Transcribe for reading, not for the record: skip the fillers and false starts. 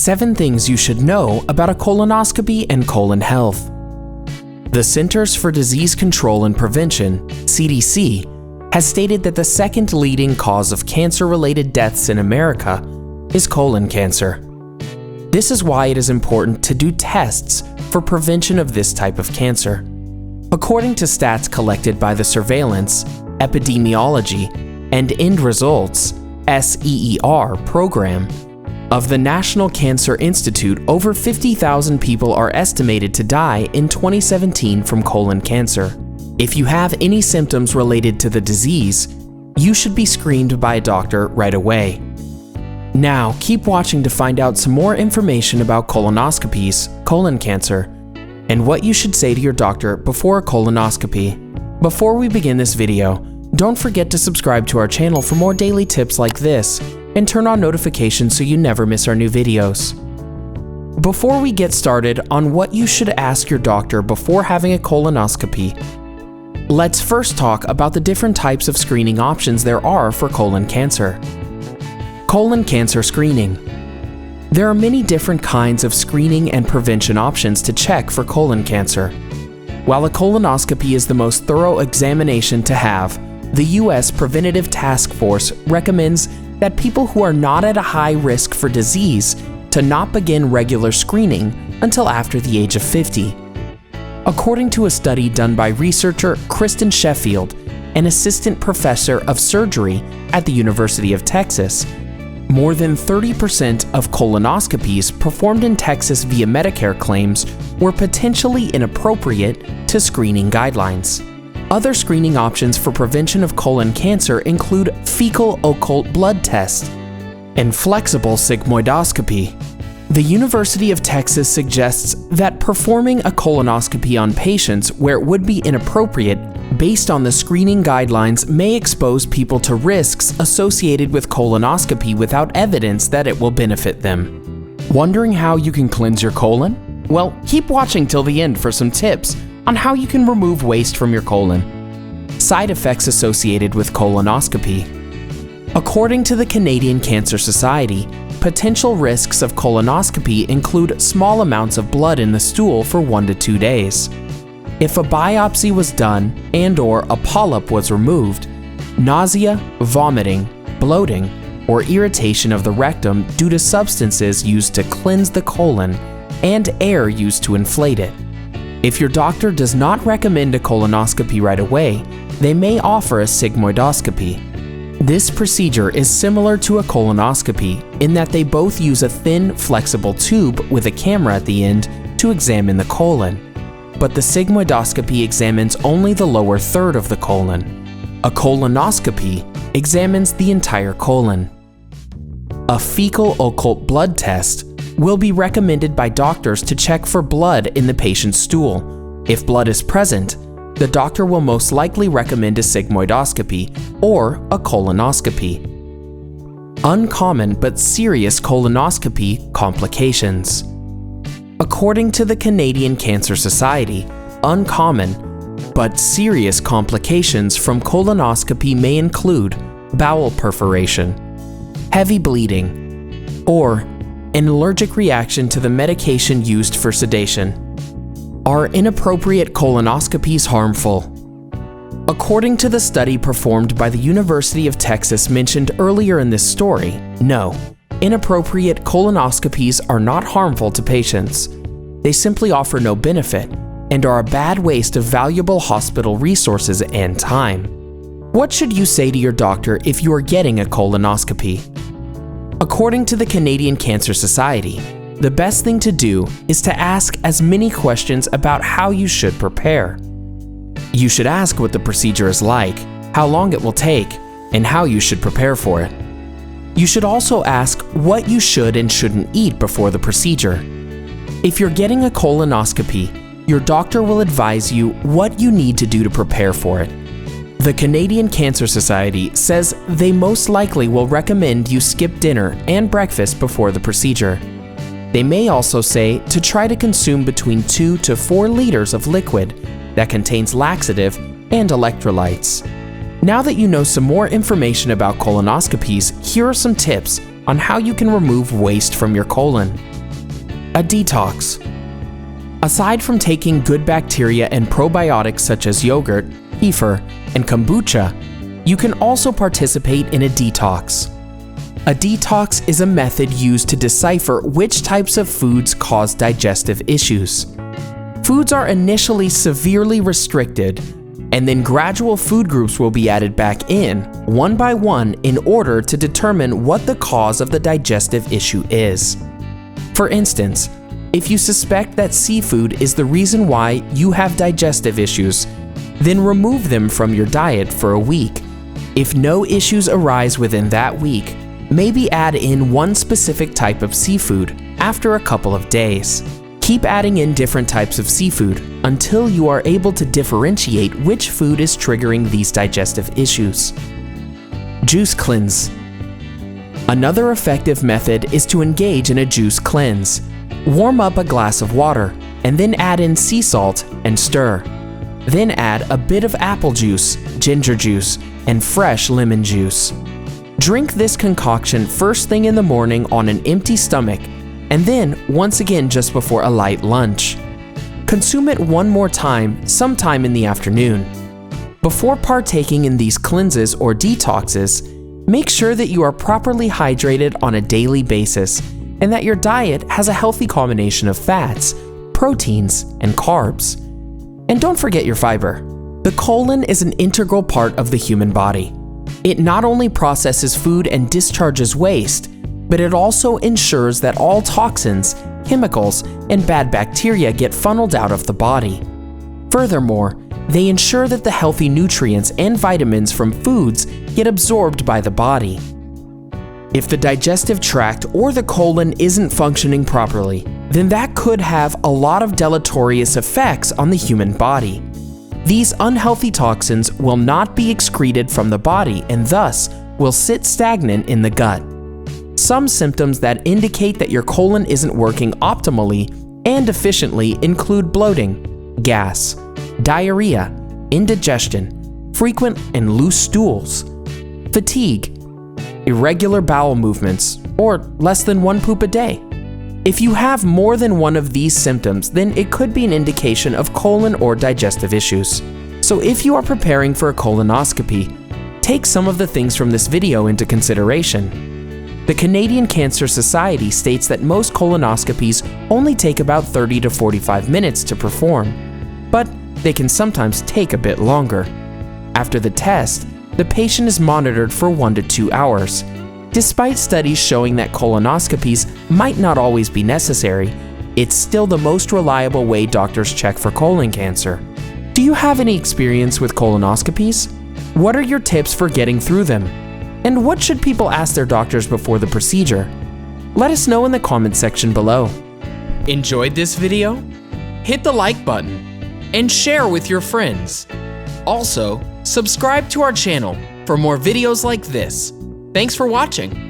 7 things you should know about a colonoscopy and colon health. The Centers for Disease Control and Prevention, CDC, has stated that the second leading cause of cancer-related deaths in America is colon cancer. This is why it is important to do tests for prevention of this type of cancer. According to stats collected by the Surveillance, Epidemiology, and End Results (SEER) program of the National Cancer Institute, over 50,000 people are estimated to die in 2017 from colon cancer. If you have any symptoms related to the disease, you should be screened by a doctor right away. Now, keep watching to find out some more information about colonoscopies, colon cancer, and what you should say to your doctor before a colonoscopy. Before we begin this video, don't forget to subscribe to our channel for more daily tips like this, and turn on notifications so you never miss our new videos. Before we get started on what you should ask your doctor before having a colonoscopy, let's first talk about the different types of screening options there are for colon cancer. Colon cancer screening. There are many different kinds of screening and prevention options to check for colon cancer. While a colonoscopy is the most thorough examination to have, the U.S. Preventive Task Force recommends that people who are not at a high risk for disease to not begin regular screening until after the age of 50. According to a study done by researcher Kristin Sheffield, an assistant professor of surgery at the University of Texas, more than 30% of colonoscopies performed in Texas via Medicare claims were potentially inappropriate to screening guidelines. Other screening options for prevention of colon cancer include fecal occult blood test and flexible sigmoidoscopy. The University of Texas suggests that performing a colonoscopy on patients where it would be inappropriate based on the screening guidelines may expose people to risks associated with colonoscopy without evidence that it will benefit them. Wondering how you can cleanse your colon? Well, keep watching till the end for some tips on how you can remove waste from your colon. Side effects associated with colonoscopy. According to the Canadian Cancer Society, potential risks of colonoscopy include small amounts of blood in the stool for 1 to 2 days. If a biopsy was done and/or a polyp was removed, nausea, vomiting, bloating, or irritation of the rectum due to substances used to cleanse the colon and air used to inflate it. If your doctor does not recommend a colonoscopy right away, they may offer a sigmoidoscopy. This procedure is similar to a colonoscopy in that they both use a thin, flexible tube with a camera at the end to examine the colon. But the sigmoidoscopy examines only the lower third of the colon. A colonoscopy examines the entire colon. A fecal occult blood test will be recommended by doctors to check for blood in the patient's stool. If blood is present, the doctor will most likely recommend a sigmoidoscopy or a colonoscopy. Uncommon but serious colonoscopy complications. According to the Canadian Cancer Society, uncommon but serious complications from colonoscopy may include bowel perforation, heavy bleeding, or an allergic reaction to the medication used for sedation. Are inappropriate colonoscopies harmful? According to the study performed by the University of Texas mentioned earlier in this story, no, inappropriate colonoscopies are not harmful to patients. They simply offer no benefit and are a bad waste of valuable hospital resources and time. What should you say to your doctor if you are getting a colonoscopy? According to the Canadian Cancer Society, the best thing to do is to ask as many questions about how you should prepare. You should ask what the procedure is like, how long it will take, and how you should prepare for it. You should also ask what you should and shouldn't eat before the procedure. If you're getting a colonoscopy, your doctor will advise you what you need to do to prepare for it. The Canadian Cancer Society says they most likely will recommend you skip dinner and breakfast before the procedure. They may also say to try to consume between 2 to 4 liters of liquid that contains laxative and electrolytes. Now that you know some more information about colonoscopies, here are some tips on how you can remove waste from your colon. A detox. Aside from taking good bacteria and probiotics such as yogurt, kefir, and kombucha, you can also participate in a detox. A detox is a method used to decipher which types of foods cause digestive issues. Foods are initially severely restricted, and then gradual food groups will be added back in, one by one, in order to determine what the cause of the digestive issue is. For instance, if you suspect that seafood is the reason why you have digestive issues, then remove them from your diet for a week. If no issues arise within that week, maybe add in one specific type of seafood after a couple of days. Keep adding in different types of seafood until you are able to differentiate which food is triggering these digestive issues. Juice cleanse. Another effective method is to engage in a juice cleanse. Warm up a glass of water and then add in sea salt and stir. Then add a bit of apple juice, ginger juice, and fresh lemon juice. Drink this concoction first thing in the morning on an empty stomach, and then once again just before a light lunch. Consume it one more time sometime in the afternoon. Before partaking in these cleanses or detoxes, make sure that you are properly hydrated on a daily basis and that your diet has a healthy combination of fats, proteins, and carbs. And don't forget your fiber. The colon is an integral part of the human body. It not only processes food and discharges waste, but it also ensures that all toxins, chemicals, and bad bacteria get funneled out of the body. Furthermore, they ensure that the healthy nutrients and vitamins from foods get absorbed by the body. If the digestive tract or the colon isn't functioning properly, then that could have a lot of deleterious effects on the human body. These unhealthy toxins will not be excreted from the body and thus will sit stagnant in the gut. Some symptoms that indicate that your colon isn't working optimally and efficiently include bloating, gas, diarrhea, indigestion, frequent and loose stools, fatigue, irregular bowel movements, or less than one poop a day. If you have more than one of these symptoms, then it could be an indication of colon or digestive issues. So if you are preparing for a colonoscopy, take some of the things from this video into consideration. The Canadian Cancer Society states that most colonoscopies only take about 30 to 45 minutes to perform, but they can sometimes take a bit longer. After the test, the patient is monitored for 1 to 2 hours. Despite studies showing that colonoscopies might not always be necessary, it's still the most reliable way doctors check for colon cancer. Do you have any experience with colonoscopies? What are your tips for getting through them? And what should people ask their doctors before the procedure? Let us know in the comment section below. Enjoyed this video? Hit the like button and share with your friends. Also, subscribe to our channel for more videos like this. Thanks for watching.